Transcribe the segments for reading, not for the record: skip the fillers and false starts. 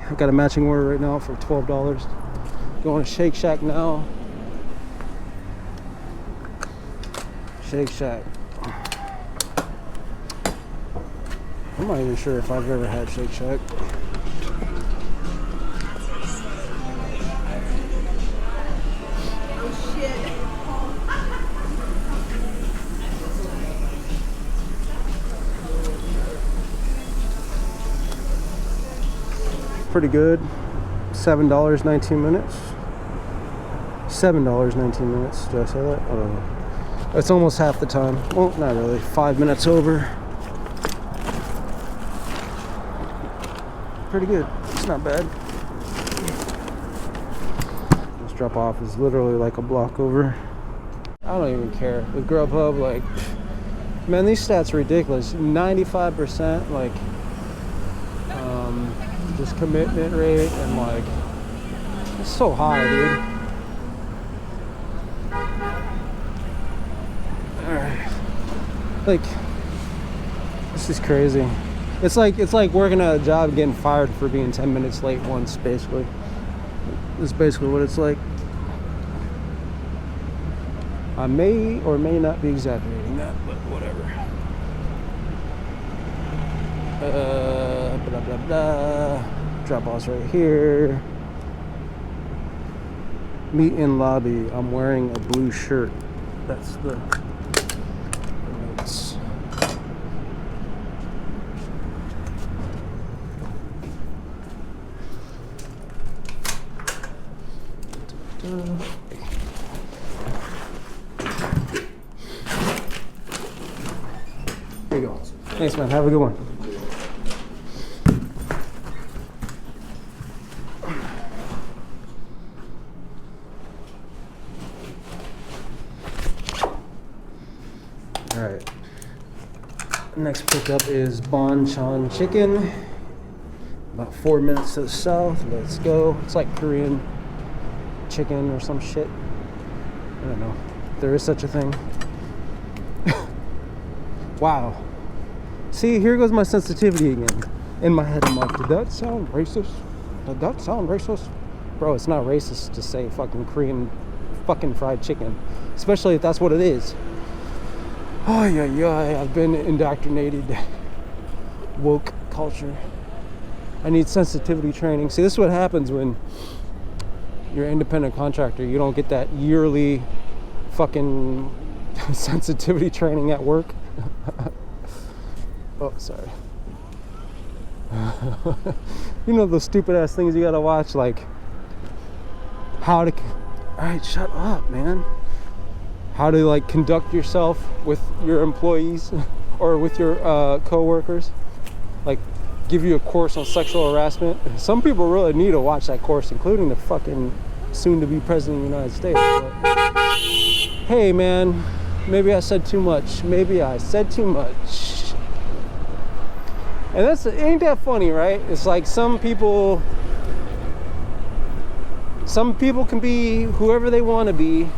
I got a matching order right now for $12. Going to Shake Shack now. Shake Shack. I'm not even sure if I've ever had Shake Shack. Oh shit. Pretty good. $7, 19 minutes. $7, 19 minutes. Did I say that? I don't know. It's almost half the time. Well, not really. 5 minutes over. Pretty good. It's not bad. This drop off is literally like a block over. I don't even care. With Grubhub, like, man, these stats are ridiculous. 95%, like, this commitment rate, and like, it's so high, dude. Alright. Like, this is crazy. It's like working at a job and getting fired for being 10 minutes late once, basically. That's basically what it's like. I may or may not be exaggerating that, but whatever. Blah blah blah. Drop offs right here. Meet in lobby. I'm wearing a blue shirt. That's the notes. Here you go. Thanks, man. Have a good one. All right. Next pickup is Bonchon Chicken. About 4 minutes to the south. Let's go. It's like Korean chicken or some shit. I don't know if there is such a thing. Wow. See, here goes my sensitivity again. In my head, I'm like, did that sound racist? Did that sound racist? Bro, it's not racist to say fucking Korean fucking fried chicken. Especially if that's what it is. Oh, yeah, I've been indoctrinated. Woke culture. I need sensitivity training. See, this is what happens when you're an independent contractor. You don't get that yearly fucking sensitivity training at work. Oh, sorry. You know those stupid ass things you gotta watch, like how to, alright, shut up, man. How to like conduct yourself with your employees or with your co-workers. Like give you a course on sexual harassment. Some people really need to watch that course, including the fucking soon-to-be president of the United States. But, hey, man, maybe I said too much. Maybe I said too much. And that's, ain't that funny, right? It's like some people can be whoever they want to be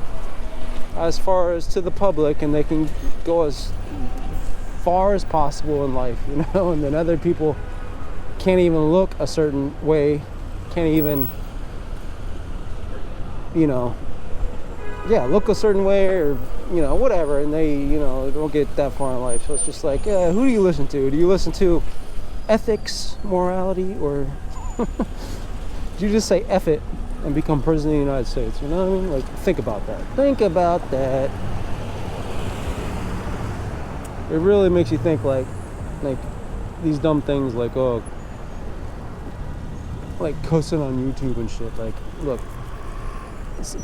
as far as to the public, and they can go as far as possible in life, you know, and then other people can't even look a certain way, can't even, you know, yeah, look a certain way, or, you know, whatever, and they, you know, don't get that far in life. So it's just like, who do you listen to? Do you listen to ethics, morality, or do you just say F it and become president of the United States? You know what I mean? Like, think about that. Think about that. It really makes you think, like these dumb things, like, oh, like cussing on YouTube and shit. Like, look,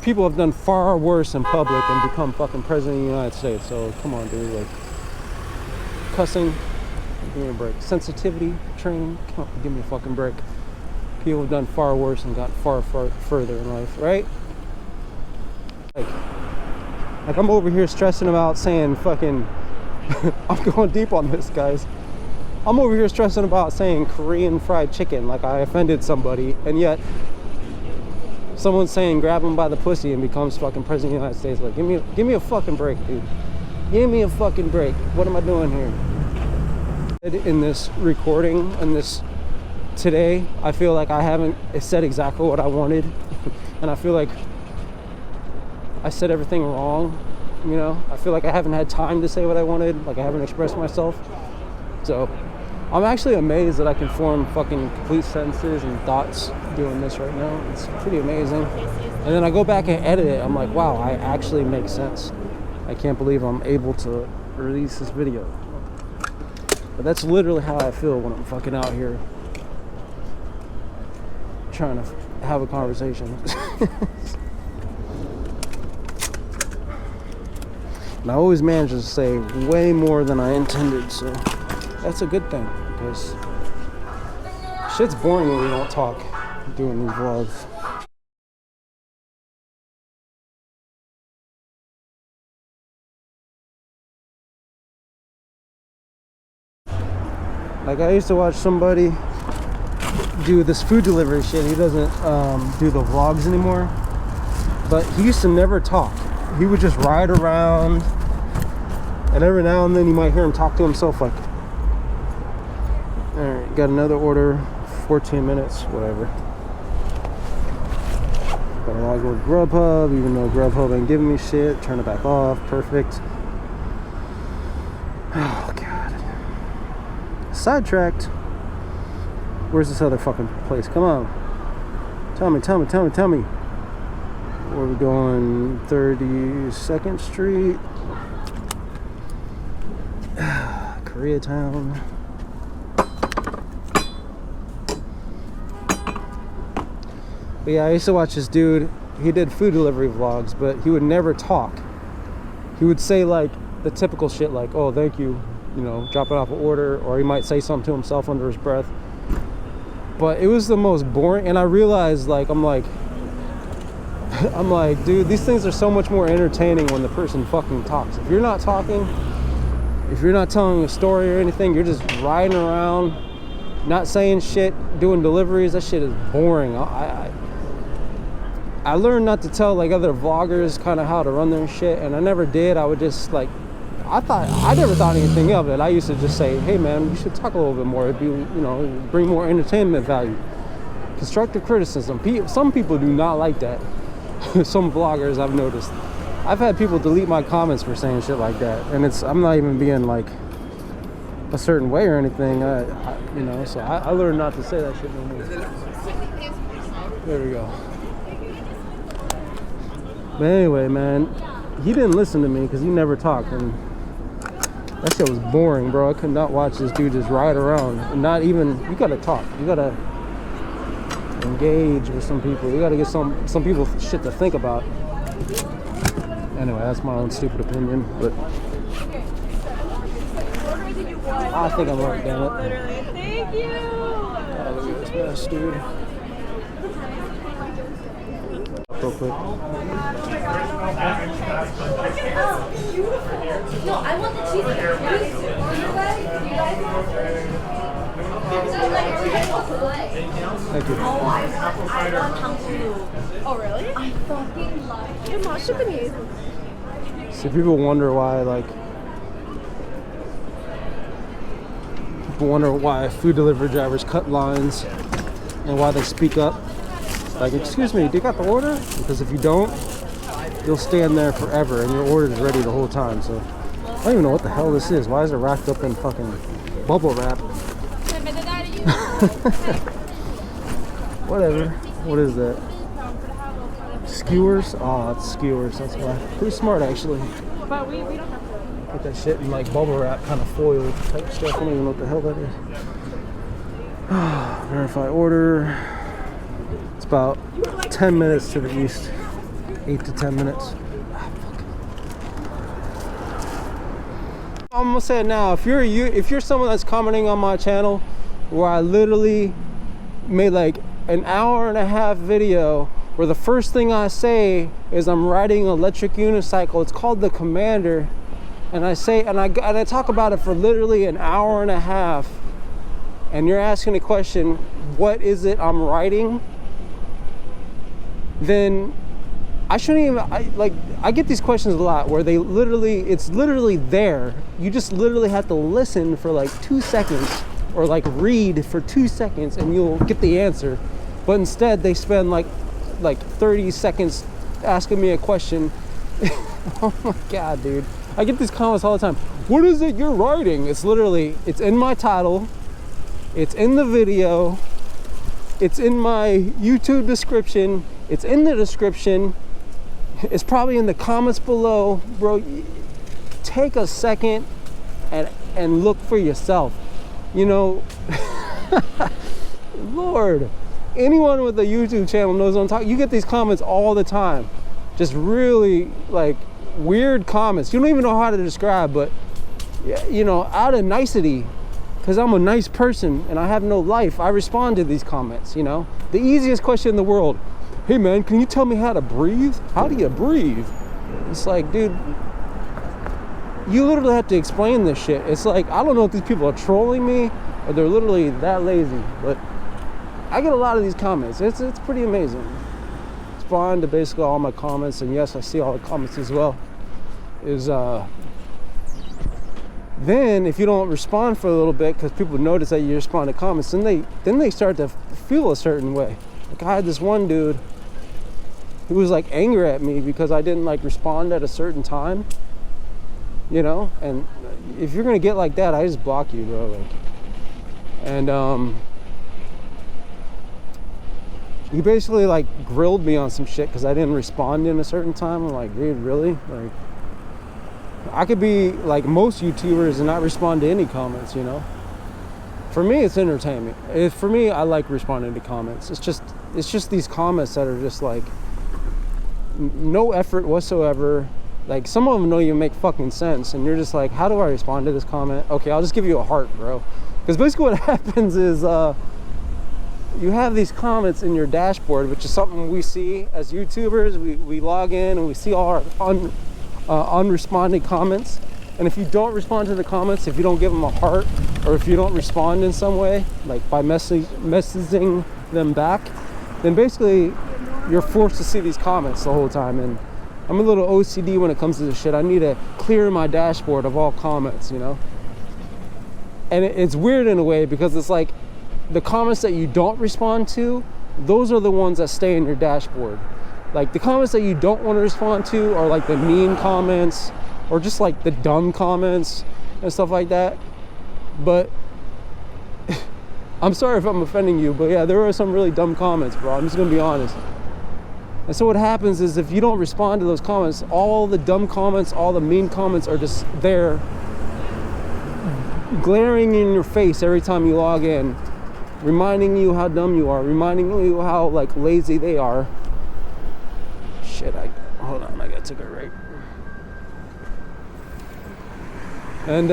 people have done far worse in public and become fucking president of the United States. So come on, dude. Like, cussing, give me a break. Sensitivity training, come on, give me a fucking break. People have done far worse and got far further in life, right? Like I'm over here stressing about saying fucking I'm going deep on this, guys. I'm over here stressing about saying Korean fried chicken like I offended somebody, and yet someone's saying grab him by the pussy and becomes fucking president of the United States. Like, give me a fucking break, dude. Give me a fucking break. What am I doing here? In this recording and this today I feel like I haven't said exactly what I wanted. And I feel like I said everything wrong, you know? I feel like I haven't had time to say what I wanted, like I haven't expressed myself. So I'm actually amazed that I can form fucking complete sentences and thoughts doing this right now. It's pretty amazing. And then I go back and edit it, I'm like, wow, I actually make sense. I can't believe I'm able to release this video. But that's literally how I feel when I'm fucking out here trying to have a conversation. And I always manage to say way more than I intended, so that's a good thing, because shit's boring when we don't talk doing these vlogs. Like, I used to watch somebody do this food delivery shit. He doesn't do the vlogs anymore, but he used to never talk. He would just ride around, and every now and then you might hear him talk to himself, like, all right, got another order, 14 minutes, whatever. But I log with Grubhub, even though Grubhub ain't giving me shit. Turn it back off, perfect. Oh God. Sidetracked. Where's this other fucking place? Come on. Tell me. Where are we going? 32nd Street. Koreatown. But yeah, I used to watch this dude. He did food delivery vlogs, but he would never talk. He would say like the typical shit like, oh, thank you, you know, dropping off an order, or he might say something to himself under his breath. But it was the most boring, and I realized, like, I'm like, dude, these things are so much more entertaining when the person fucking talks. If you're not talking, if you're not telling a story or anything, you're just riding around, not saying shit, doing deliveries. That shit is boring. I learned not to tell like other vloggers kind of how to run their shit, and I never did. I would just like, I never thought anything of it. I used to just say, hey man, you should talk a little bit more. It'd be, you know, bring more entertainment value. Constructive criticism. Some people do not like that. Some vloggers I've noticed. I've had people delete my comments for saying shit like that, and I'm not even being like a certain way or anything. You know, so I learned not to say that shit no more. There we go. But anyway, man, he didn't listen to me because he never talked, and that shit was boring, bro. I could not watch this dude just ride around and not even. You gotta talk. You gotta engage with some people. You gotta get some people shit to think about. Anyway, that's my own stupid opinion, but I think I'm right, damn it. Literally, thank you. Oh, look at this mess, dude. Real quick. Oh, beautiful. No, I want the cheese. Thank you. Oh, I want tangsu. Oh, really? I fucking love it. 맛있겠니? So people wonder why, like, food delivery drivers cut lines and why they speak up. Like, excuse me, do you got the order? Because if you don't, you'll stand there forever and your order is ready the whole time. So I don't even know what the hell this is. Why is it wrapped up in fucking bubble wrap? Whatever. What is that? Skewers? Oh, it's skewers. That's why. Pretty smart, actually. But we don't have to. Put that shit in like bubble wrap, kind of foil type stuff. I don't even know what the hell that is. Verify order. It's about 10 minutes to the east. 8 to 10 minutes. I'm gonna say it now. If you're someone that's commenting on my channel, where I literally made like an hour-and-a-half video where the first thing I say is I'm riding an electric unicycle. It's called the Commander, and I talk about it for literally an hour and a half. And you're asking the question, what is it I'm riding? Then I shouldn't even. I get these questions a lot where it's literally there. You just literally have to listen for like 2 seconds or like read for 2 seconds and you'll get the answer. But instead they spend like 30 seconds asking me a question. Oh my God, dude. I get these comments all the time. What is it you're writing? It's literally, it's in my title, it's in the video, it's in my YouTube description, it's in the description, it's probably in the comments below. Bro, take a second and look for yourself. You know, Lord, anyone with a YouTube channel knows what I'm talking. You get these comments all the time. Just really like weird comments. You don't even know how to describe, but you know, out of nicety, because I'm a nice person and I have no life, I respond to these comments, you know. The easiest question in the world. Hey man, can you tell me how to breathe? How do you breathe? It's like, dude, you literally have to explain this shit. It's like, I don't know if these people are trolling me or they're literally that lazy, but I get a lot of these comments. It's pretty amazing. Respond to basically all my comments, and yes, I see all the comments as well. Then if you don't respond for a little bit, because people notice that you respond to comments, then they start to feel a certain way. Like I had this one dude who was like angry at me because I didn't like respond at a certain time, you know. And if you're gonna get like that, I just block you, bro. Like, and he basically like grilled me on some shit because I didn't respond in a certain time. I'm like, dude, really? Like, I could be like most YouTubers and not respond to any comments, you know. For me, it's entertainment. For me, I like responding to comments. It's just these comments that are just like no effort whatsoever. Like some of them don't even make fucking sense, and you're just like, how do I respond to this comment? Okay, I'll just give you a heart, bro. Because basically what happens is you have these comments in your dashboard, which is something we see as YouTubers. We log in and we see all our unresponded comments, and if you don't respond to the comments, if you don't give them a heart, or if you don't respond in some way, like by messaging them back, then basically you're forced to see these comments the whole time. And I'm a little OCD when it comes to this shit. I need to clear my dashboard of all comments, you know. And it's weird in a way, because it's like the comments that you don't respond to, those are the ones that stay in your dashboard. Like the comments that you don't want to respond to are like the mean comments, or just like the dumb comments and stuff like that. But I'm sorry if I'm offending you, but yeah, there are some really dumb comments, bro. I'm just gonna be honest. And so what happens is, if you don't respond to those comments, all the dumb comments, all the mean comments are just there, glaring in your face every time you log in, reminding you how dumb you are, reminding you how like lazy they are. Shit, hold on, I gotta take a break. And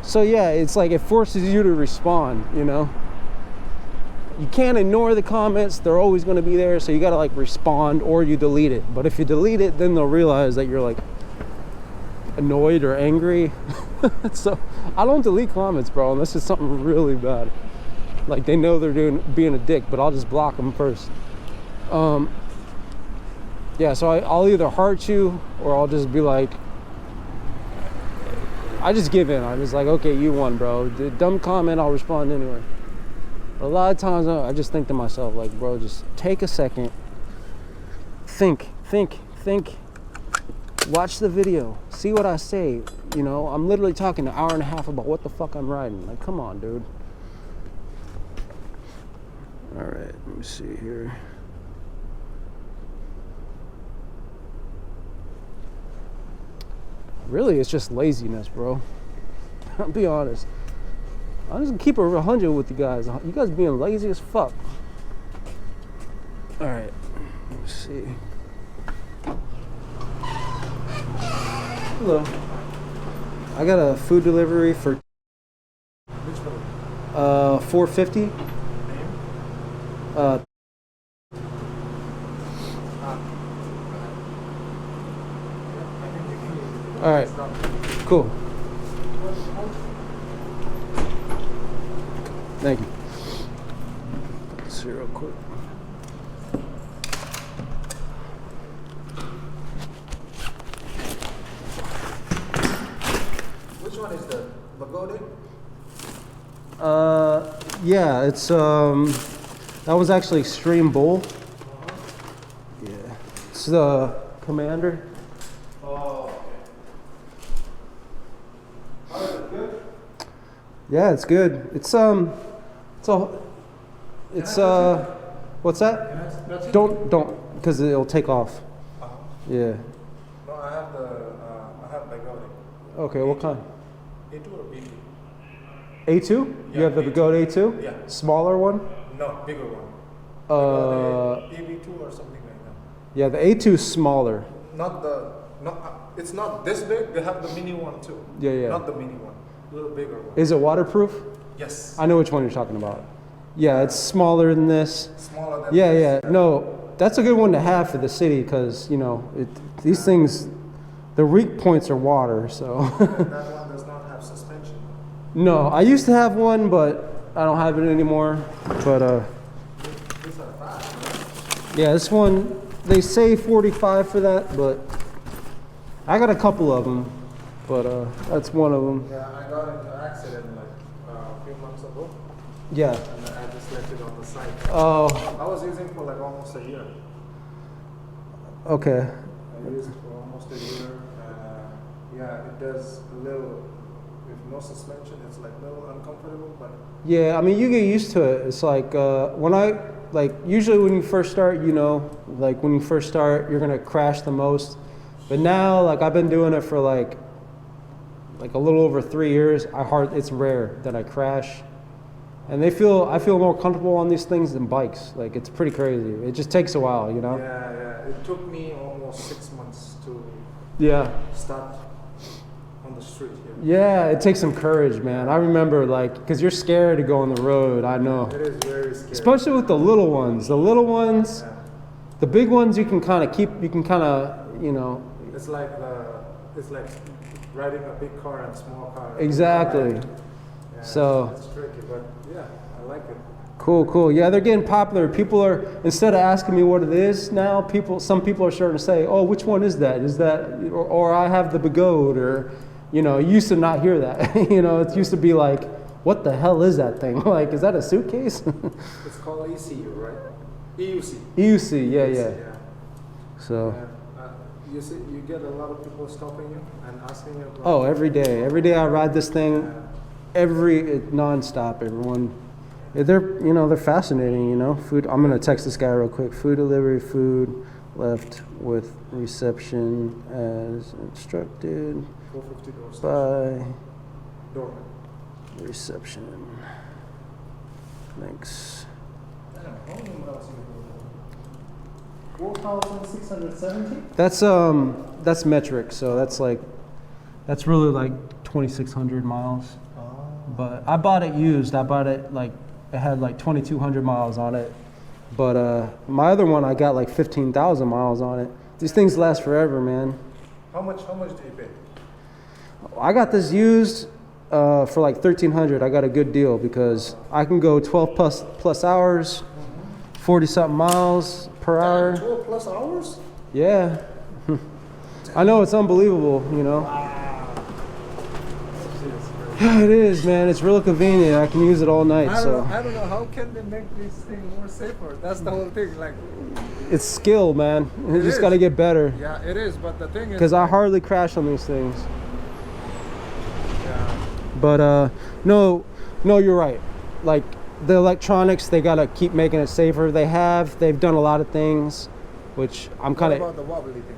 so yeah, it's like it forces you to respond, you know. You can't ignore the comments, they're always going to be there, so you gotta like respond, or you delete it. But if you delete it, then they'll realize that you're like annoyed or angry. So I don't delete comments, bro, unless it's something really bad, like they know they're being a dick, but I'll just block them first. Yeah, so I'll either heart you, or I'll just be like, I just give in. I'm just like, okay, you won, bro. The dumb comment, I'll respond anyway. But a lot of times I just think to myself, like, bro, just take a second, think, watch the video, see what I say. You know, I'm literally talking an hour and a half about what the fuck I'm writing. Like, come on, dude. All right, let me see here. Really, it's just laziness, bro. I'll be honest. I'm just gonna keep it 100 with you guys. You guys being lazy as fuck. All right, let's see. Hello. I got a food delivery for $4.50. All right, cool. Thank you. Let's see real quick. Which one is the Lagoa? coating? Yeah, it's that was actually Extreme Bull. Yeah, it's the Commander. Oh, okay. How is it good? Yeah, it's good. It's what's that? That's it? Don't, because it'll take off. Yeah. No, I have Begodi. Okay, what kind? A2 or B2? A2? You Yeah, have the A2. Begode A2? Yeah. Smaller one? No, bigger one. EB2 or something like that. Yeah, the A2 is smaller. It's not this big. They have the mini one too. Yeah, yeah. Not the mini one. A little bigger one. Is it waterproof? Yes. I know which one you're talking about. Yeah, it's smaller than this. Smaller than Yeah, this. yeah. No, that's a good one to have for the city because, you know, these things, the weak points are water, so. And that one does not have suspension. No, I used to have one, but I don't have it anymore. But, These are fast. yeah, this one, they say 45 for that, but I got a couple of them, but that's one of them. Yeah, I got into an accident like a few months ago, Yeah. and I just left it on the side. Oh, I was using it for like almost a year. okay. I used it for almost a year. Yeah, it does a little, with no suspension, it's like a little uncomfortable, but Yeah, I mean, you get used to it. It's like usually when you first start, you know, like when you first start, you're gonna crash the most. But now, like I've been doing it for like a little over 3 years. It's rare that I crash, and I feel more comfortable on these things than bikes. Like it's pretty crazy. It just takes a while, you know. yeah, it took me almost 6 months to Yeah. start on the street here. Yeah, it takes some courage, man. I remember, like, because you're scared to go on the road. I know. It is very scary. Especially with the little ones. The little ones, Yeah. the big ones, you can kind of keep. You can kind of, you know. It's like riding a big car and small car. Exactly. Yeah, So- it's tricky, but yeah, I like it. Cool. Yeah, they're getting popular. People are, instead of asking me what it is now, some people are starting to say, "Oh, which one is that? Is that?" Or I have the Begode, or, you know, you used to not hear that. You know, it used to be like, "What the hell is that thing? Like, is that a suitcase?" It's called ECU, right? EUC. EUC, yeah. Yeah. So. You see, you get a lot of people stopping you and asking you about. Oh, every day. Every day I ride this thing, nonstop. Everyone, they're fascinating. You know, food. I'm gonna text this guy real quick. Food delivery, food left with reception as instructed 450 doors. by Doorman. reception. Thanks. Damn, how many miles you go? 4,670? That's metric. So that's really like 2,600 miles. Oh. But I bought it used. I bought it like it had like 2,200 miles on it. But my other one I got like 15,000 miles on it. These things last forever, man. How much do you pay? I got this used for like 1,300. I got a good deal because I can go 12 plus hours, 40 something miles per hour. 12 plus hours? Yeah. I know, it's unbelievable, you know. Yeah, it is, man. It's real convenient. I can use it all night. I So don't know how can they make this thing more safer. That's the whole thing. Like, it's skill, man. You It just is. got to get better. yeah, it is. But the thing is, Because I hardly crash on these things. yeah, But no, you're right. Like the electronics, they gotta keep making it safer. They've done a lot of things, which I'm what kind about of the wobbly thing?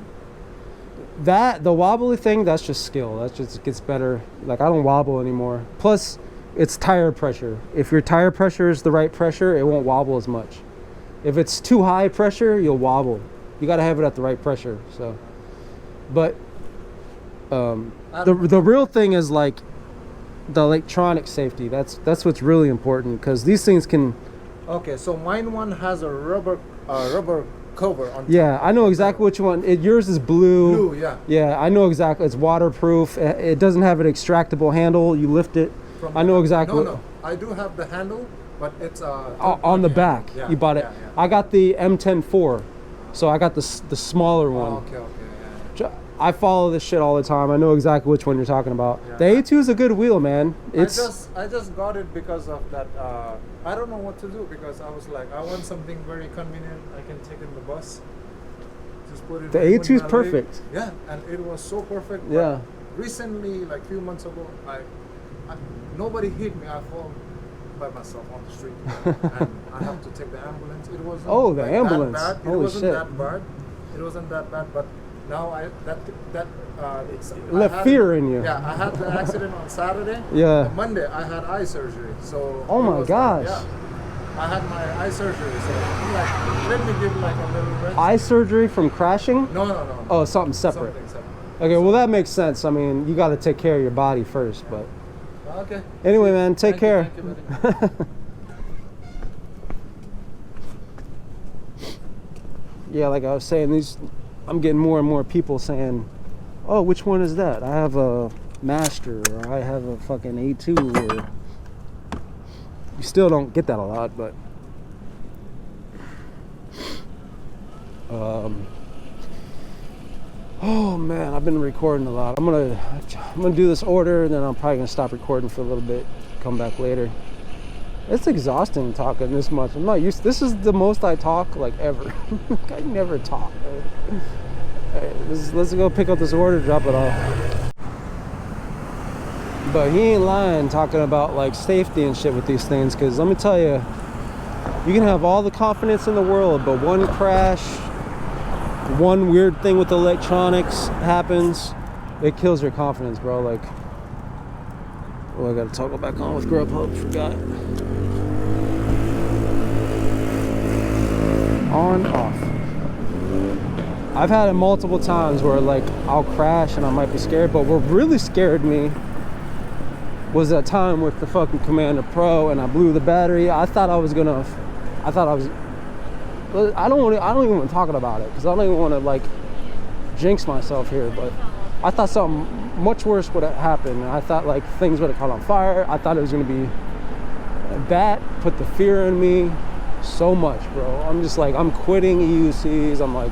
the wobbly thing. That's just skill. That just gets better. Like I don't wobble anymore. Plus, it's tire pressure. If your tire pressure is the right pressure, it won't wobble as much. If it's too high pressure, you'll wobble. You gotta have it at the right pressure. So, but the real thing is like the electronic safety. That's what's really important because these things can. Okay, so mine one has a rubber cover on. Yeah, I know exactly which one. Yours is blue. Blue, yeah. Yeah, I know exactly. It's waterproof. It doesn't have an extractable handle. You lift it. I know exactly. No, I do have the handle, but it's On the back. Yeah, You bought it. yeah. I got the M10 4, so I got the smaller one. Oh, okay, yeah. I follow this shit all the time. I know exactly which one you're talking about. Yeah. The A2 is a good wheel, man. I just got it because of that. I don't know what to do because I was like, I want something very convenient. I can take in the bus. Just put it. The in A2 is my leg. perfect. Yeah, and it was so perfect. But Yeah. recently, like a few months ago, nobody hit me. I fall by myself on the street, and I have to take the ambulance. It wasn't. Oh, the like ambulance. That bad. Holy it wasn't shit. that bad. It wasn't that bad, but now it's Left fear in you. Yeah, I had the accident on Saturday. Yeah. On Monday, I had eye surgery. So. Oh it my was gosh. Like, yeah, I had my eye surgery. So I'm like, let me give like a little rest. Eye surgery from crashing? No. Oh, something separate. Something separate. Okay, well that makes sense. I mean, you got to take care of your body first, but Okay. anyway, man, take care. Thank you, buddy. Yeah, like I was saying, I'm getting more and more people saying, "Oh, which one is that? I have a Master, or I have a fucking A2." Or you still don't get that a lot, but oh man, I've been recording a lot. I'm gonna do this order, and then I'm probably gonna stop recording for a little bit, come back later. It's exhausting talking this much. I'm not used. This is the most I talk like ever. I never talk. Hey, let's go pick up this order, drop it off. But he ain't lying talking about like safety and shit with these things, because let me tell you, you can have all the confidence in the world, but one crash, one weird thing with electronics happens, it kills your confidence, bro. Like, oh, I gotta toggle back on with Grubhub, forgot. On, off. I've had it multiple times where like I'll crash and I might be scared, but what really scared me was that time with the fucking Commander Pro and I blew the battery. I don't even want to talk about it because I don't even want to like jinx myself here, but I thought something much worse would have happened. I thought like things would have caught on fire. I thought it was going to be that put the fear in me so much, bro. I'm just like, I'm quitting EUCs. I'm like,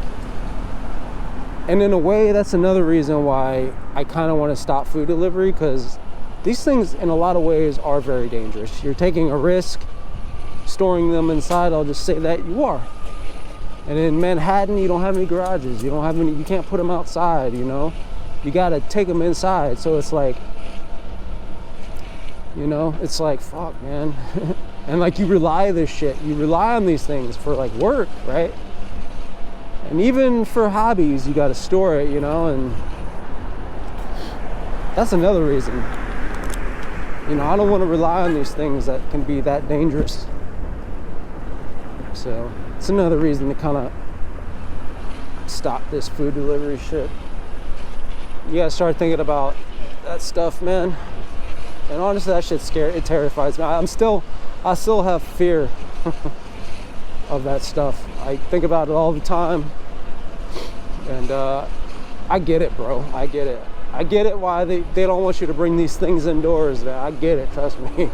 and in a way, that's another reason why I kind of want to stop food delivery, because these things in a lot of ways are very dangerous. You're taking a risk storing them inside. I'll just say that you are. And in Manhattan, you don't have any garages. You can't put them outside, you know? You got to take them inside. So it's like, you know, it's like, fuck, man. And like, you rely on these things for like work, right? And even for hobbies, you got to store it, you know? And that's another reason. You know, I don't want to rely on these things that can be that dangerous. So it's another reason to kind of stop this food delivery shit. You gotta start thinking about that stuff, man. And honestly, that shit's scary. It terrifies me. I still have fear of that stuff. I think about it all the time. And I get it, bro. I get it. I get it why they don't want you to bring these things indoors. I get it, trust me.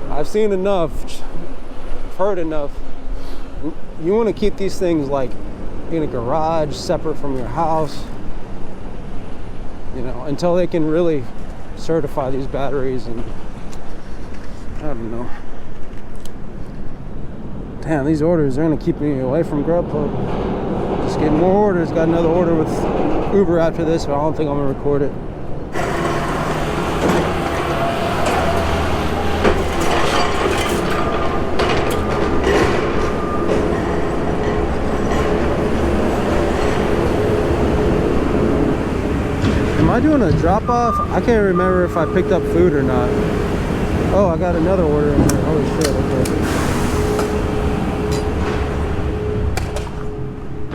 I've seen enough, heard enough. You want to keep these things like in a garage, separate from your house, you know, until they can really certify these batteries. And I don't know. Damn, these orders are gonna keep me away from Grubhub. Just getting more orders. Got another order with Uber after this, but I don't think I'm gonna record it. Am I doing a drop off? I can't remember if I picked up food or not. Oh, I got another order in here. Holy shit, okay.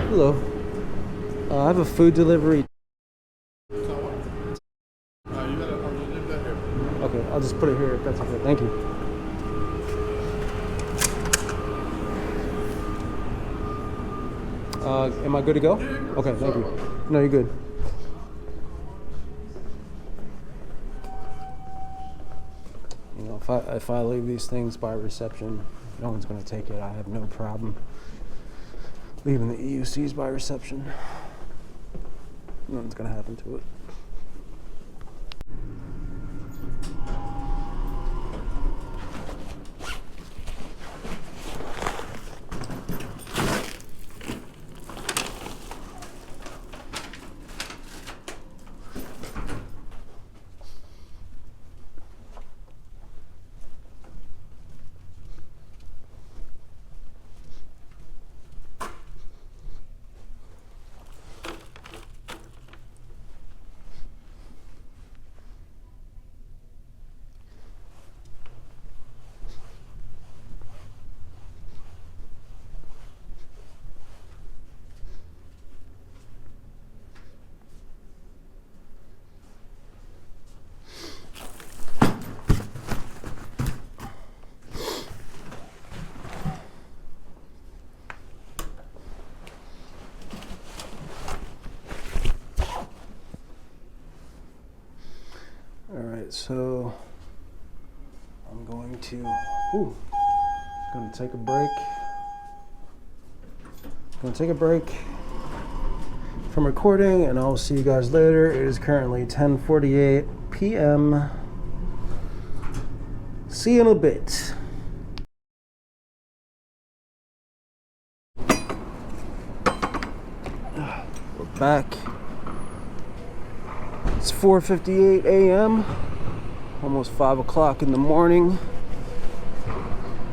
Hello. I have a food delivery. Okay, I'll just put it here if that's okay. Thank you. Am I good to go? Okay, thank you. No, you're good. You know, if I leave these things by reception, no one's going to take it. I have no problem leaving the EUCs by reception. Nothing's gonna happen to it. Alright, so I'm going to take a break. Gonna take a break from recording, and I'll see you guys later. It is currently 10:48 p.m. See you in a bit. We're back. It's 4:58 a.m. Almost 5 o'clock in the morning.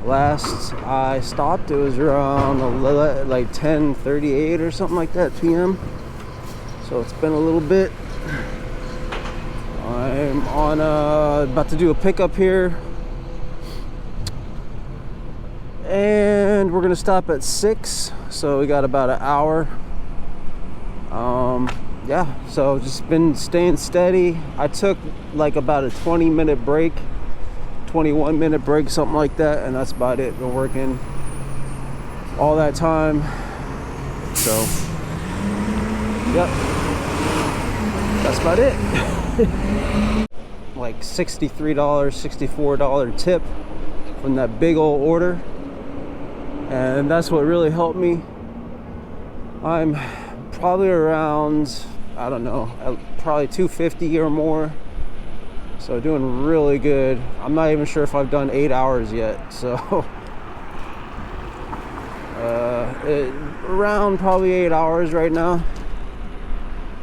Last I stopped, it was around like 10:38 or something like that p.m. So it's been a little bit. I'm on about to do a pickup here, and we're gonna stop at 6. So we got about an hour. Yeah, so just been staying steady. I took like about a 20-minute break, 21-minute break, something like that, and that's about it. Been working all that time. So, yep, that's about it. Like $63, $64 tip from that big old order, and that's what really helped me. I'm probably around, I don't know, probably 250 or more. So doing really good. I'm not even sure if I've done 8 hours yet. So around probably 8 hours right now.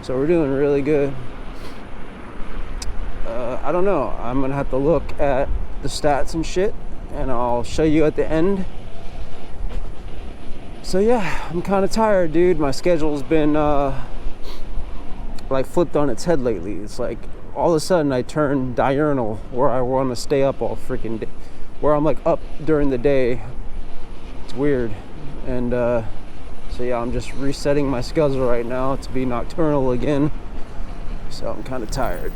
So we're doing really good. I don't know. I'm gonna have to look at the stats and shit, and I'll show you at the end. So yeah, I'm kind of tired, dude. My schedule's been like flipped on its head lately. It's like all of a sudden I turn diurnal, where I want to stay up all freaking day, where I'm like up during the day. It's weird. And so yeah, I'm just resetting my schedule right now to be nocturnal again. So I'm kind of tired.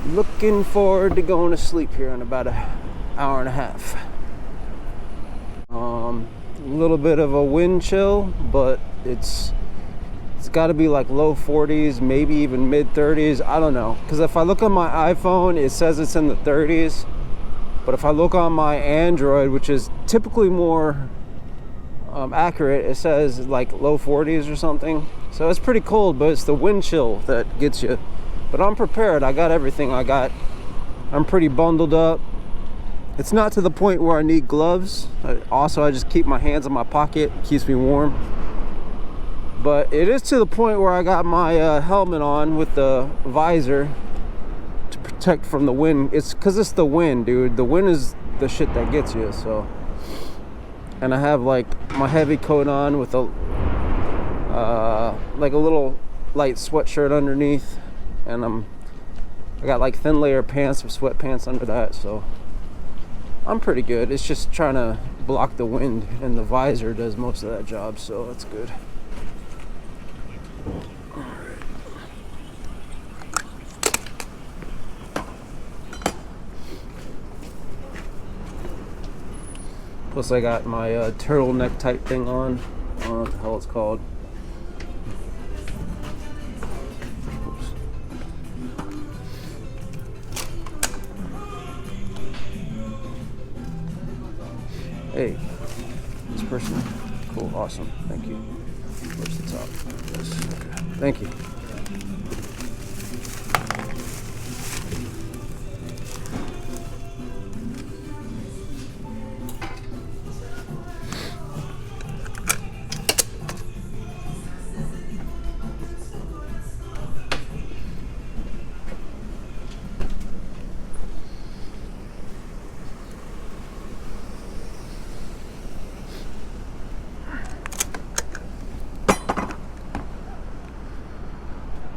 Looking forward to going to sleep here in about an hour and a half. A little bit of a wind chill, but it's got to be like low 40s, maybe even mid 30s. I don't know, because if I look on my iPhone, it says it's in the 30s, but if I look on my Android, which is typically more accurate, it says like low 40s or something. So it's pretty cold, but it's the wind chill that gets you. But I'm prepared. I got everything. I'm pretty bundled up. It's not to the point where I need gloves. Also, I just keep my hands in my pocket. Keeps me warm. But it is to the point where I got my helmet on with the visor to protect from the wind. It's because it's the wind, dude. The wind is the shit that gets you. So, and I have like my heavy coat on with a like a little light sweatshirt underneath, and I got like thin layer pants with sweatpants under that. So I'm pretty good. It's just trying to block the wind, and the visor does most of that job, so that's good. Plus I got my turtleneck type thing on. I don't know what the hell it's called. Oops. Hey, this person. Cool, awesome, thank you. Where's the top? Yes, okay. Thank you.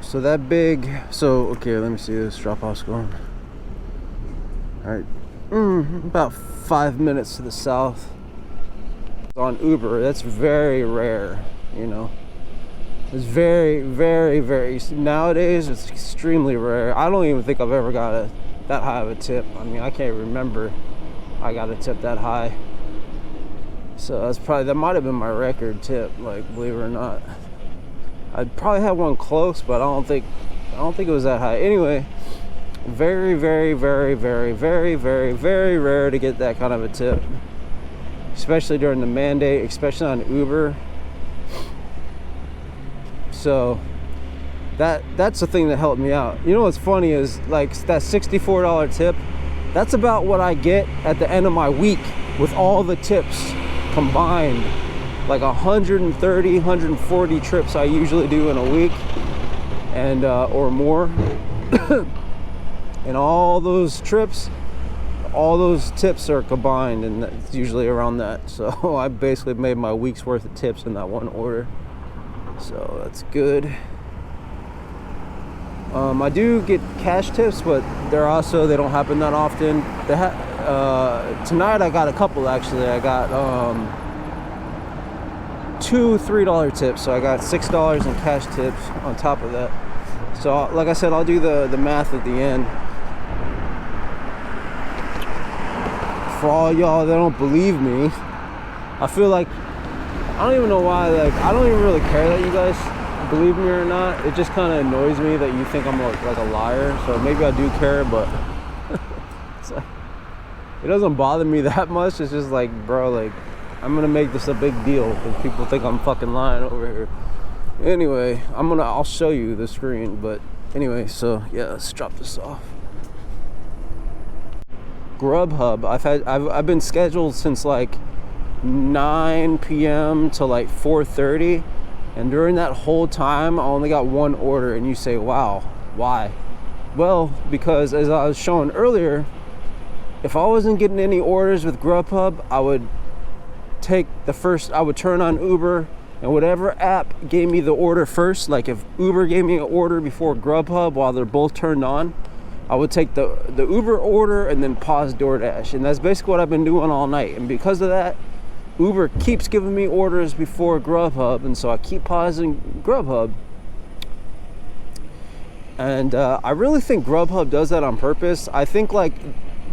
So that big, okay, let me see this drop off's going. All right, about 5 minutes to the south. On Uber, that's very rare, you know. It's very, very, very, nowadays it's extremely rare. I don't even think I've ever got that high of a tip. I mean, I can't remember I got a tip that high. So that might have been my record tip, like, believe it or not. I'd probably have one close, but I don't think it was that high. Anyway, very, very, very, very, very, very, very rare to get that kind of a tip, especially during the mandate, especially on Uber. So that's the thing that helped me out. You know what's funny is, like, that $64 tip, that's about what I get at the end of my week with all the tips combined. Like 130, 140 trips I usually do in a week, and or more. And all those trips, all those tips are combined, and it's usually around that. So I basically made my week's worth of tips in that one order. So that's good. I do get cash tips, but they don't happen that often. Tonight I got a couple, actually. I got two $3 tips, so I got $6 in cash tips on top of that. So like I said, I'll do the math at the end. For all y'all that don't believe me, I feel like, I don't even know why, like, I don't even really care that you guys believe me or not. It just kind of annoys me that you think I'm like a liar. So maybe I do care, but it's like, it doesn't bother me that much. It's just like, bro, like, I'm gonna make this a big deal because people think I'm fucking lying over here. Anyway, I'll show you the screen, but anyway, so yeah, let's drop this off. Grubhub, I've been scheduled since like 9 p.m. to like 4:30, and during that whole time I only got one order. And you say, wow, why? Well, because as I was showing earlier, if I wasn't getting any orders with Grubhub, I would turn on Uber, and whatever app gave me the order first, like if Uber gave me an order before Grubhub while they're both turned on, I would take the Uber order and then pause DoorDash. And that's basically what I've been doing all night. And because of that, Uber keeps giving me orders before Grubhub, and so I keep pausing Grubhub. And I really think Grubhub does that on purpose. I think, like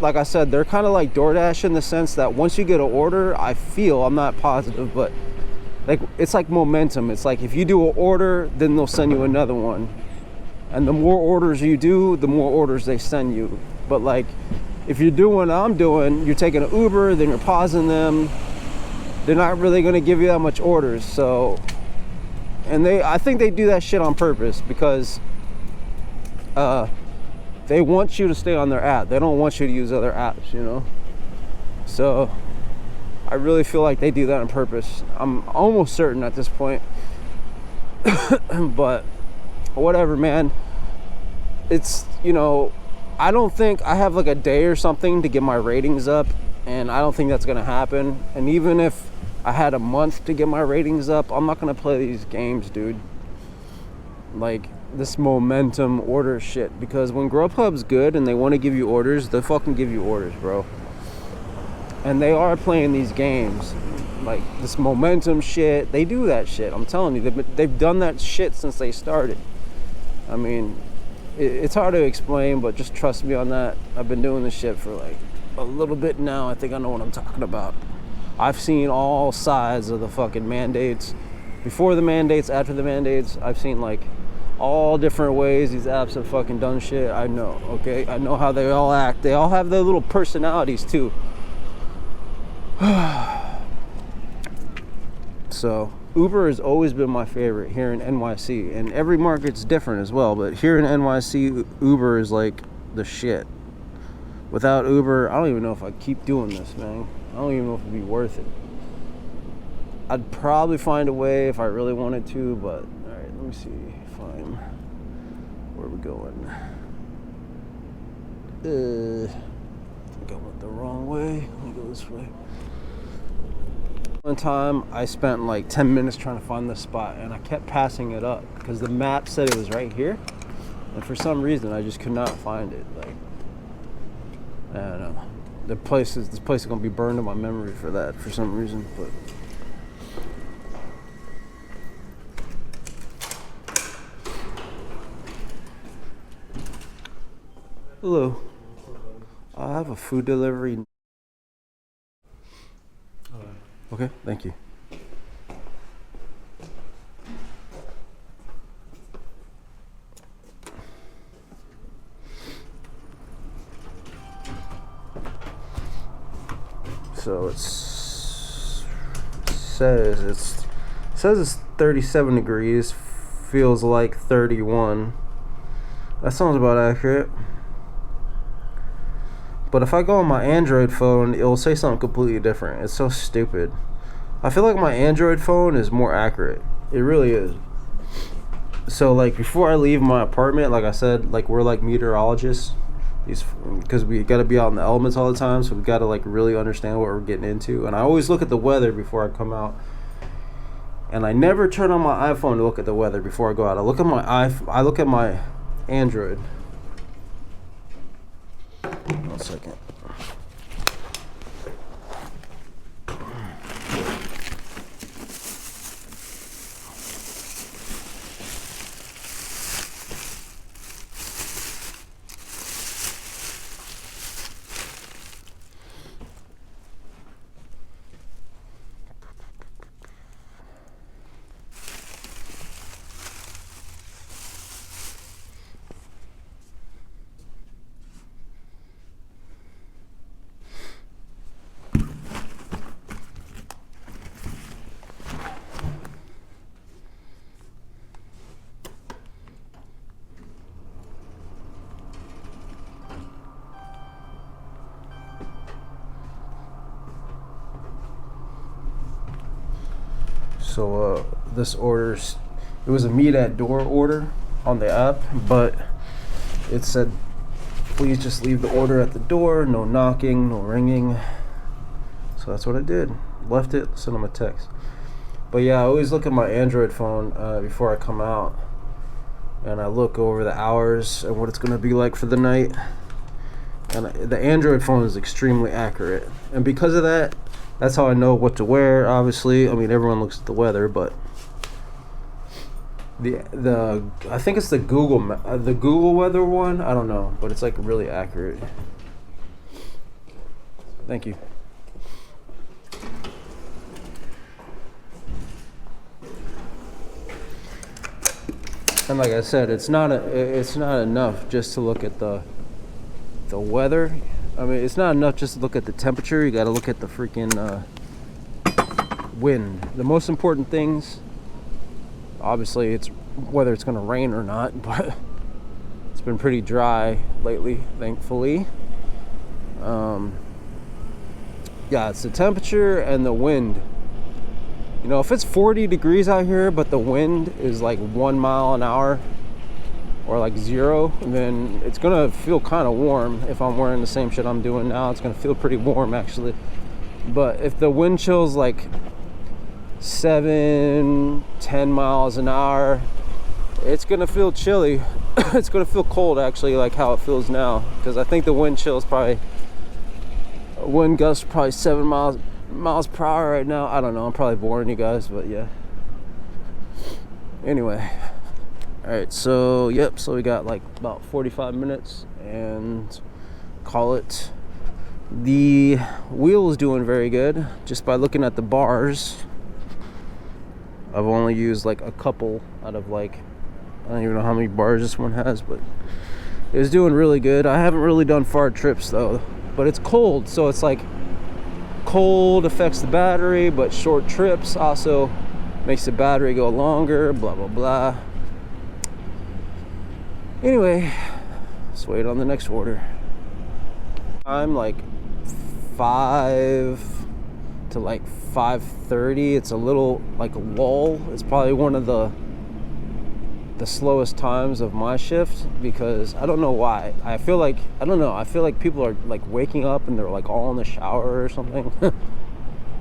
I said, they're kind of like DoorDash in the sense that once you get an order, I'm not positive, but like, it's like momentum. It's like if you do an order, then they'll send you another one. And the more orders you do, the more orders they send you. But like, if you're doing what I'm doing, you're taking an Uber, then you're pausing them, they're not really gonna give you that much orders. So, and I think they do that shit on purpose because they want you to stay on their app. They don't want you to use other apps, you know? So I really feel like they do that on purpose. I'm almost certain at this point. But whatever, man. It's, you know, I don't think I have like a day or something to get my ratings up, and I don't think that's gonna happen. And even if I had a month to get my ratings up, I'm not gonna play these games, dude. Like, this momentum order shit, because when Grubhub's good and they want to give you orders, they fucking give you orders, bro. And they are playing these games, like this momentum shit. They do that shit. I'm telling you, they've done that shit since they started. I mean, it's hard to explain, but just trust me on that. I've been doing this shit for like a little bit now. I think I know what I'm talking about. I've seen all sides of the fucking mandates, before the mandates, after the mandates. I've seen like all different ways these apps have fucking done shit. I know, okay? I know how they all act. They all have their little personalities too. So So Uber has always been my favorite here in NYC, and every market's different as well, but here in NYC, Uber is like the shit. Without Uber, I don't even know if I'd keep doing this, man. I don't even know if it'd be worth it. I'd probably find a way if I really wanted to, but all right, let me see if I'm, where are we going? I think I went the wrong way. Let me go this way. One time I spent like 10 minutes trying to find this spot, and I kept passing it up because the map said it was right here, and for some reason I just could not find it. Like, I don't know. This place is gonna be burned in my memory for that for some reason, but. Hello. I have a food delivery. Okay, thank you. So it says it's 37 degrees, feels like 31. That sounds about accurate. But if I go on my Android phone, it'll say something completely different. It's so stupid. I feel like my Android phone is more accurate. It really is. So like before I leave my apartment, like I said, like we're like meteorologists, because we got to be out in the elements all the time, so we got to like really understand what we're getting into. And I always look at the weather before I come out. And I never turn on my iPhone to look at the weather before I go out. I look at my Android. 1 second. So this order's, it was a meet at door order on the app, but it said please just leave the order at the door, no knocking, no ringing. So that's what I did. Left it, sent them a text. But yeah, I always look at my Android phone before I come out, and I look over the hours and what it's going to be like for the night. And the Android phone is extremely accurate, and because of that, that's how I know what to wear. Obviously, I mean everyone looks at the weather, but the I think it's the Google weather one. I don't know, but it's like really accurate. Thank you. And like I said, it's not enough just to look at the weather. I mean, it's not enough just to look at the temperature. You got to look at the freaking wind. The most important things, obviously, it's whether it's going to rain or not, but it's been pretty dry lately, thankfully. Yeah, it's the temperature and the wind. You know, if it's 40 degrees out here, but the wind is like 1 mile an hour, or like 0, then it's gonna feel kind of warm. If I'm wearing the same shit I'm doing now, it's gonna feel pretty warm actually. But if the wind chill's like 7-10 miles an hour, it's gonna feel chilly. It's gonna feel cold actually, like how it feels now, because I think the wind chill is probably wind gust probably 7 miles per hour right now. I don't know, I'm probably boring you guys, but yeah. Anyway, all right, so yep, so we got like about 45 minutes and call it. The wheel is doing very good. Just by looking at the bars, I've only used like a couple out of like, I don't even know how many bars this one has, but it's doing really good. I haven't really done far trips though, but it's cold, so it's like cold affects the battery, but short trips also makes the battery go longer, blah blah blah. Anyway, let's wait on the next order. I'm like 5 to like 5:30. It's a little like a lull. It's probably one of the slowest times of my shift, because I don't know why. I feel like people are like waking up and they're like all in the shower or something.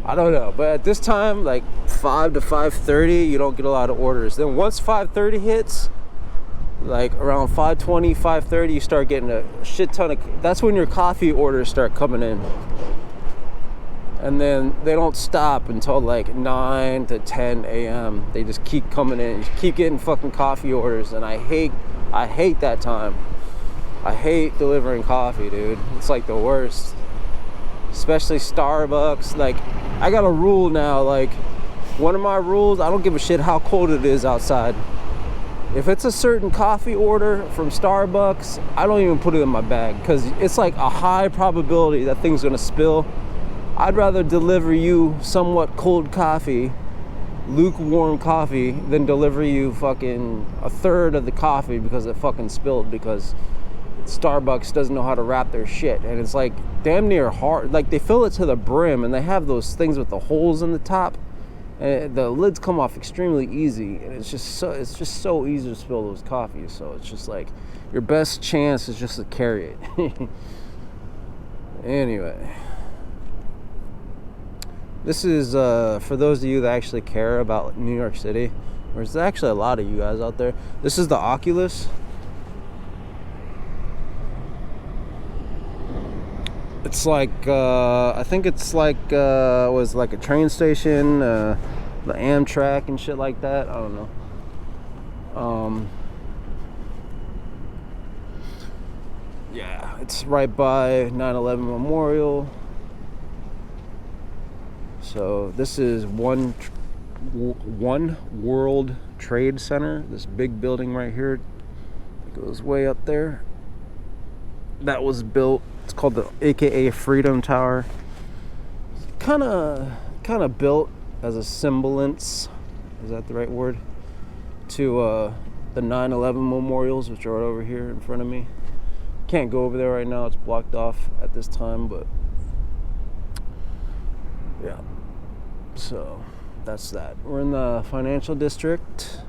I don't know, but at this time, like 5 to 5:30, you don't get a lot of orders. Then once 5:30 hits, like around 5:20, 5:30, you start getting a shit ton of, that's when your coffee orders start coming in. And then they don't stop until like 9 to 10 a.m. They just keep coming in. You keep getting fucking coffee orders, and I hate that time. I hate delivering coffee, dude. It's like the worst. Especially Starbucks. Like, I got a rule now. Like, one of my rules, I don't give a shit how cold it is outside. If it's a certain coffee order from Starbucks, I don't even put it in my bag, because it's like a high probability that thing's gonna spill. I'd rather deliver you somewhat cold coffee, lukewarm coffee, than deliver you fucking a third of the coffee because it fucking spilled, because Starbucks doesn't know how to wrap their shit. And it's like damn near hard. Like, they fill it to the brim, and they have those things with the holes in the top, and the lids come off extremely easy, and it's just so easy to spill those coffees. So it's just like your best chance is just to carry it. Anyway, this is for those of you that actually care about New York City. There's actually a lot of you guys out there. This is the Oculus. It's like I think it's like was like a train station, the Amtrak and shit like that. I don't know. Yeah, it's right by 9/11 Memorial. So this is One World Trade Center. This big building right here, it goes way up there. That was built. It's called the AKA Freedom Tower. Kind of built as a semblance, is that the right word, to the 9/11 memorials, which are right over here in front of me. Can't go over there right now. It's blocked off at this time, but yeah. So that's that. We're in the financial district.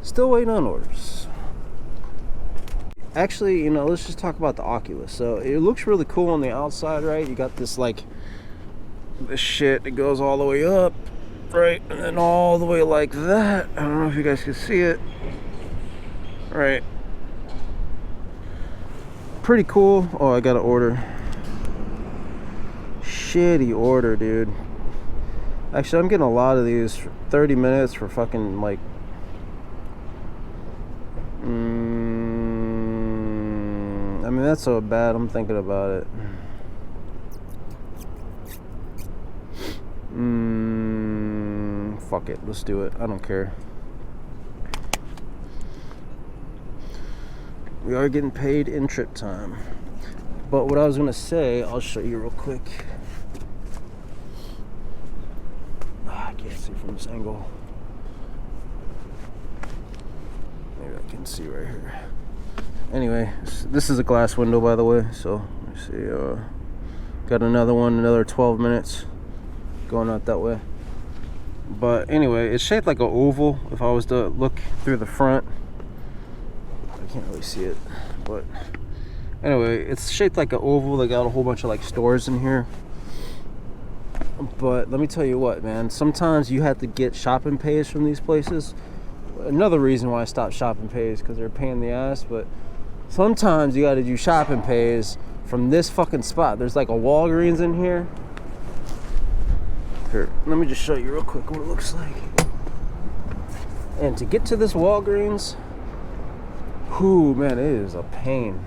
Still waiting on orders. Actually, you know, let's just talk about the Oculus. So it looks really cool on the outside, right? You got this like this shit that goes all the way up, right? And then all the way like that. I don't know if you guys can see it. Right. Pretty cool. Oh, I got an order. Shitty order, dude. Actually, I'm getting a lot of these for 30 minutes for fucking like I mean, that's so bad. I'm thinking about it. Fuck it. Let's do it. I don't care. We are getting paid in trip time. But what I was gonna say, I'll show you real quick. I can't see from this angle. Maybe I can see right here. Anyway, this is a glass window, by the way. So let me see. Got another one, another 12 minutes going out that way. But anyway, it's shaped like an oval. If I was to look through the front, I can't really see it, but anyway, it's shaped like an oval. They got a whole bunch of like stores in here. But let me tell you what, man, sometimes you have to get shopping pays from these places. Another reason why I stopped shopping pays, because they're a pain in the ass. But sometimes you got to do shopping pays from this fucking spot. There's like a Walgreens in here. Here, let me just show you real quick what it looks like. And to get to this Walgreens, whoo, man, it is a pain.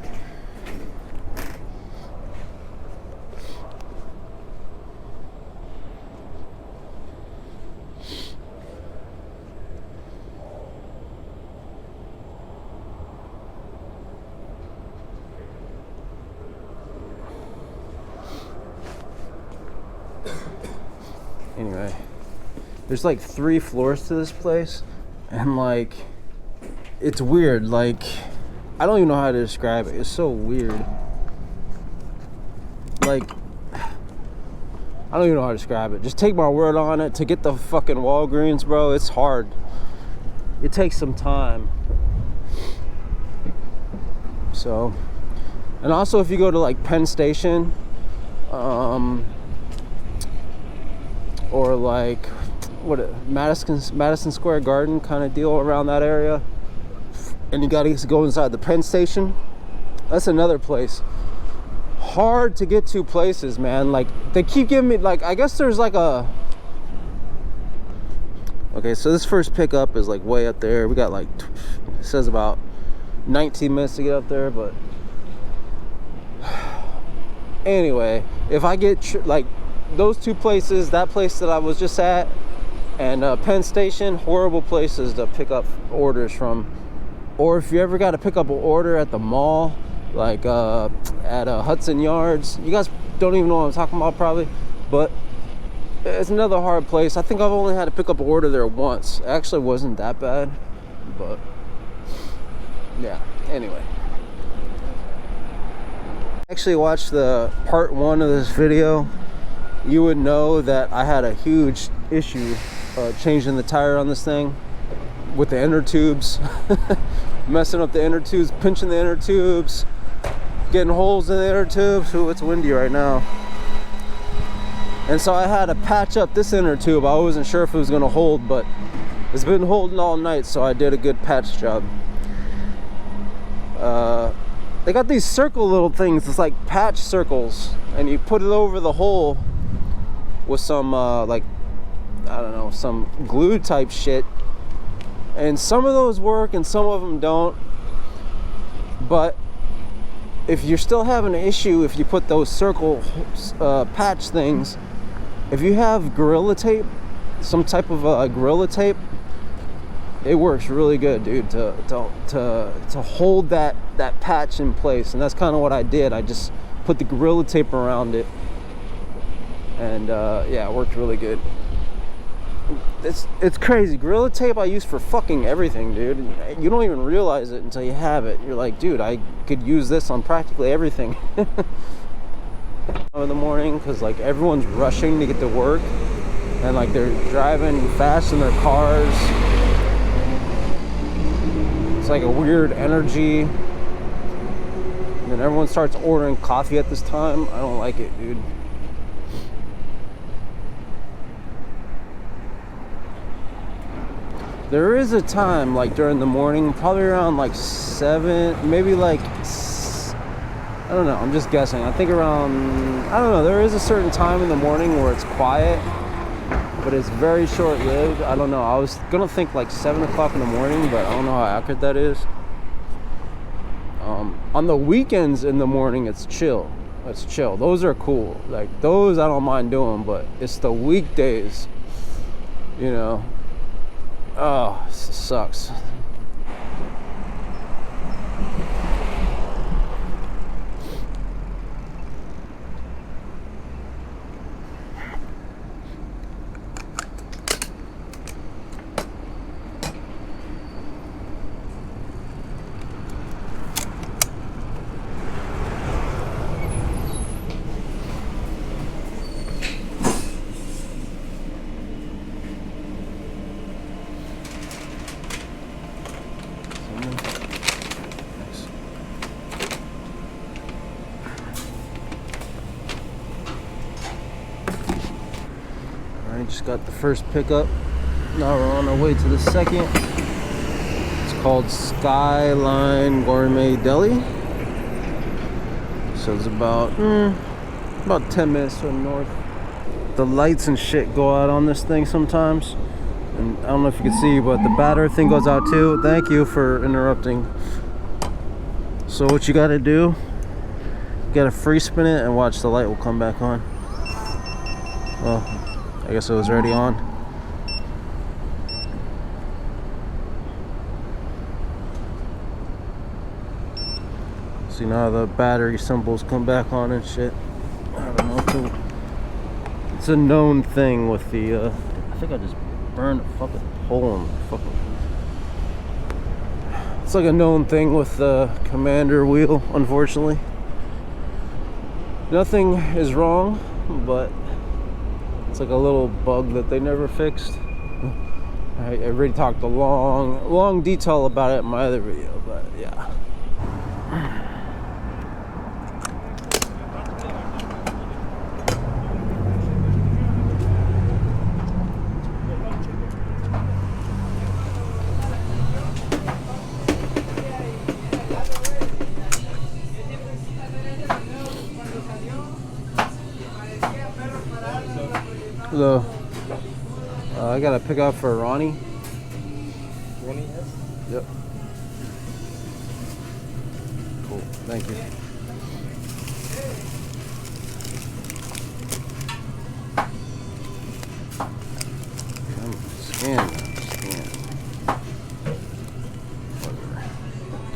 Anyway, There's like 3 floors to this place, and like it's weird. Like I don't even know how to describe it. It's so weird. Like I don't even know how to describe it. Just take my word on it. To get the fucking Walgreens, bro, it's hard. It takes some time. So, and also if you go to like Penn Station, or like Madison Square Garden kind of deal around that area, and you gotta go inside the Penn Station. That's another place. Hard to get to places, man. Like they keep giving me, like, I guess there's like a, okay, so this first pickup is like way up there. We got like, it says about 19 minutes to get up there, but anyway, if I get like those 2 places, that place that I was just at, and Penn Station, horrible places to pick up orders from. Or if you ever got to pick up an order at the mall, like at Hudson Yards, you guys don't even know what I'm talking about probably, but it's another hard place. I think I've only had to pick up an order there once. It actually wasn't that bad, but yeah, anyway. Actually watched the part 1 of this video, you would know that I had a huge issue changing the tire on this thing with the inner tubes. Messing up the inner tubes, pinching the inner tubes, getting holes in the inner tubes. Ooh, it's windy right now. And so I had to patch up this inner tube. I wasn't sure if it was going to hold, but it's been holding all night, so I did a good patch job. They got these circle little things. It's like patch circles, and you put it over the hole with some like, I don't know, some glue type shit. And some of those work and some of them don't. But if you're still having an issue, if you put those circle patch things, if you have Gorilla Tape, some type of Gorilla Tape, it works really good, dude, to hold that patch in place. And that's kind of what I did. I just put the Gorilla Tape around it, and yeah, it worked really good. It's crazy. Gorilla Tape I use for fucking everything, dude. You don't even realize it until you have it. You're like, dude, I could use this on practically everything. In the morning, because like everyone's rushing to get to work, and like they're driving fast in their cars. It's like a weird energy. And then everyone starts ordering coffee at this time. I don't like it, dude. There is a time, like during the morning, probably around like 7, maybe like, I don't know, I'm just guessing. I think around, I don't know, there is a certain time in the morning where it's quiet, but it's very short-lived. I don't know, I was gonna think like 7 o'clock in the morning, but I don't know how accurate that is. On the weekends in the morning, it's chill. It's chill. Those are cool. Like those I don't mind doing, but it's the weekdays, you know. Oh, it sucks. Just got the first pickup. Now we're on our way to the second. It's called Skyline Gourmet Deli. So it's about 10 minutes to the north. The lights and shit go out on this thing sometimes, and I don't know if you can see, but the battery thing goes out too. Thank you for interrupting. So what you gotta do, you gotta free spin it and watch the light will come back on. Well, I guess it was already on. See, now the battery symbols come back on and shit. I don't know. It's a known thing with the. I think I just burn a fucking hole in the fucking... It's like a known thing with the commander wheel, unfortunately. Nothing is wrong, but it's like a little bug that they never fixed. I already talked a long detail about it in my other video, but yeah. Hello. I gotta pick up for Ronnie. Ronnie, yes? Yep. Cool. Thank you. Come on, scan. Whatever.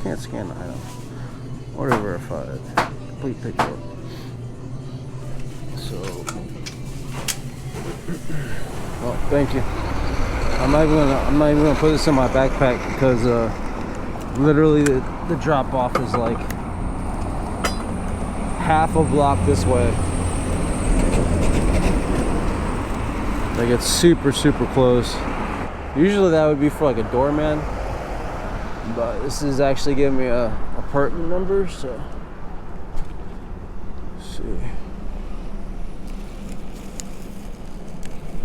Can't scan the item. Order verified. Complete pickup. So. Well, thank you. I'm not even gonna put this in my backpack because literally the drop off is like half a block this way. Like it's super close. Usually that would be for like a doorman, but this is actually giving me a apartment number, so let's see.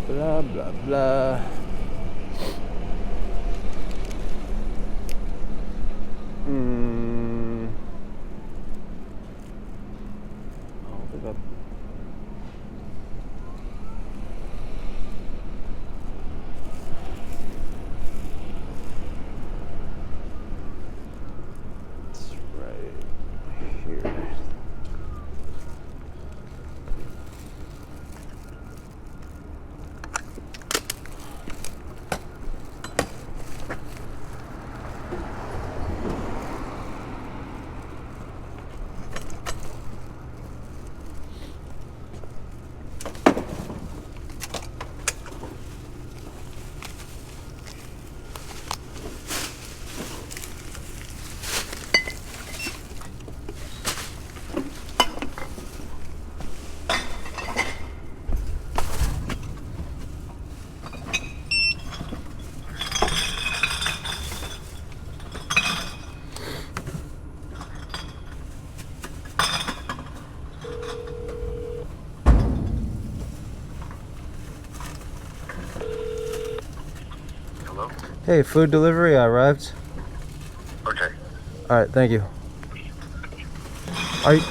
Blah blah blah. I don't think it's right here. Hey, food delivery, I arrived. Okay. Alright, thank you. Are you...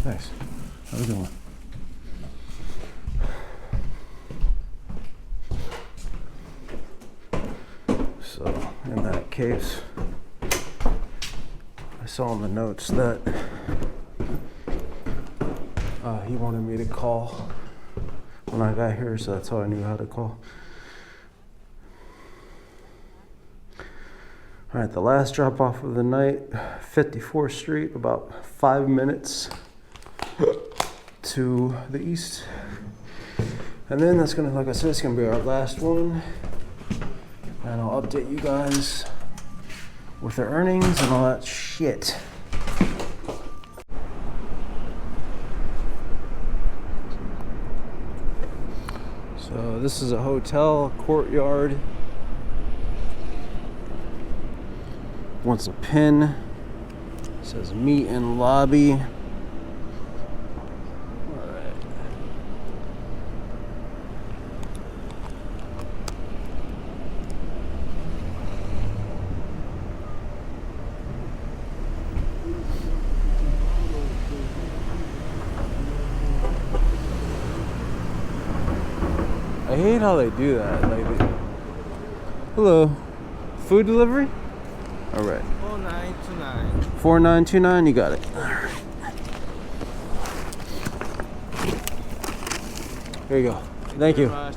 Thanks. Have a good one. So, in that case, I saw in the notes that he wanted me to call when I got here, so that's how I knew how to call. All right, the last drop off of the night, 54th Street, about 5 minutes to the east. And then that's gonna, like I said, it's gonna be our last one. And I'll update you guys with the earnings and all that shit. So this is a hotel courtyard. Wants a pin. It says meet in lobby. hate how they do that. Hello. Food delivery? Alright. 4929. 4929, you got it. Alright. Here you go. Thank you. Very much.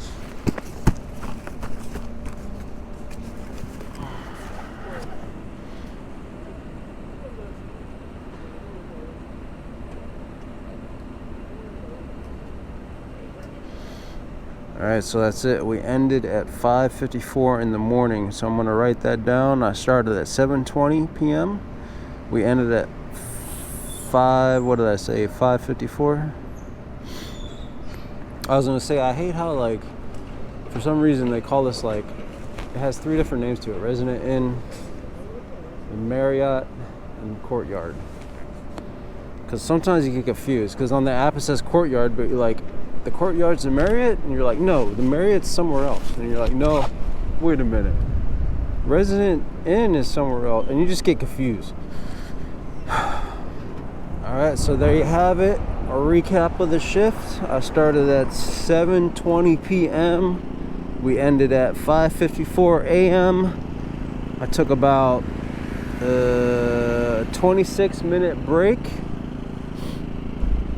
Alright, so that's it. We ended at 5:54 in the morning. So I'm gonna write that down. I started at 7:20 p.m. We ended at 5:54. I was gonna say, I hate how, like, for some reason they call this, like, it has 3 different names to it: Resident Inn, Marriott, and Courtyard. Because sometimes you get confused, because on the app it says Courtyard, but you're like, the Courtyard's the Marriott? And you're like, no, the Marriott's somewhere else. And you're like, no, wait a minute. Resident Inn is somewhere else. And you just get confused. Alright, so there you have it. A recap of the shift. I started at 7:20 p.m. We ended at 5:54 a.m. I took about a 26-minute break.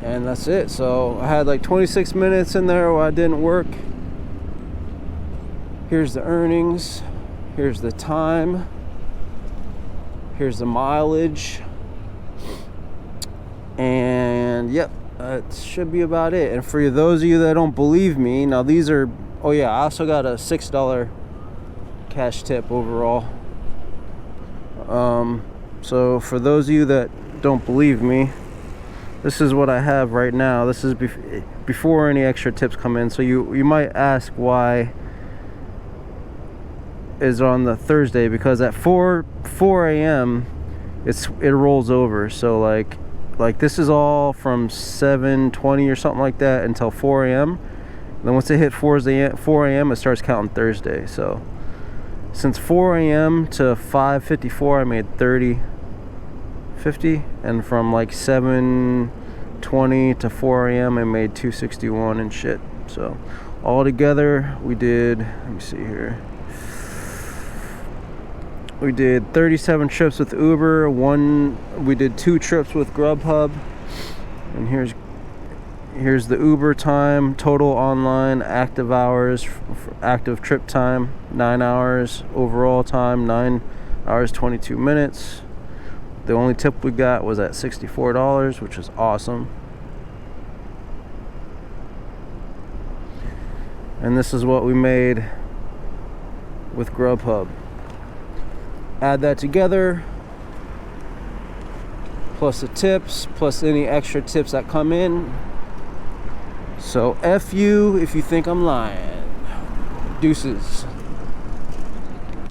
And that's it. So I had like 26 minutes in there where I didn't work. Here's the earnings. Here's the time. Here's the mileage. And yep, that should be about it. And for those of you that don't believe me, now these are, oh yeah, I also got a $6 cash tip overall. So for those of you that don't believe me, this is what I have right now. This is before any extra tips come in. So you might ask why is on the Thursday, because at 4 a.m. it rolls over. So like this is all from 7:20 or something like that until 4 a.m. Then once it hit 4 a.m. it starts counting Thursday. So since 4 a.m. to 5:54 I made 30.50, and from like 7:20 to 4 a.m. I made 261 and shit. So all together we did, let me see here, we did 37 trips with Uber, we did 2 trips with Grubhub, and here's the Uber time, total online active hours, active trip time 9 hours, overall time 9 hours 22 minutes. The only tip we got was at $64, which is awesome. And this is what we made with Grubhub. Add that together, plus the tips, plus any extra tips that come in. So F you if you think I'm lying. Deuces.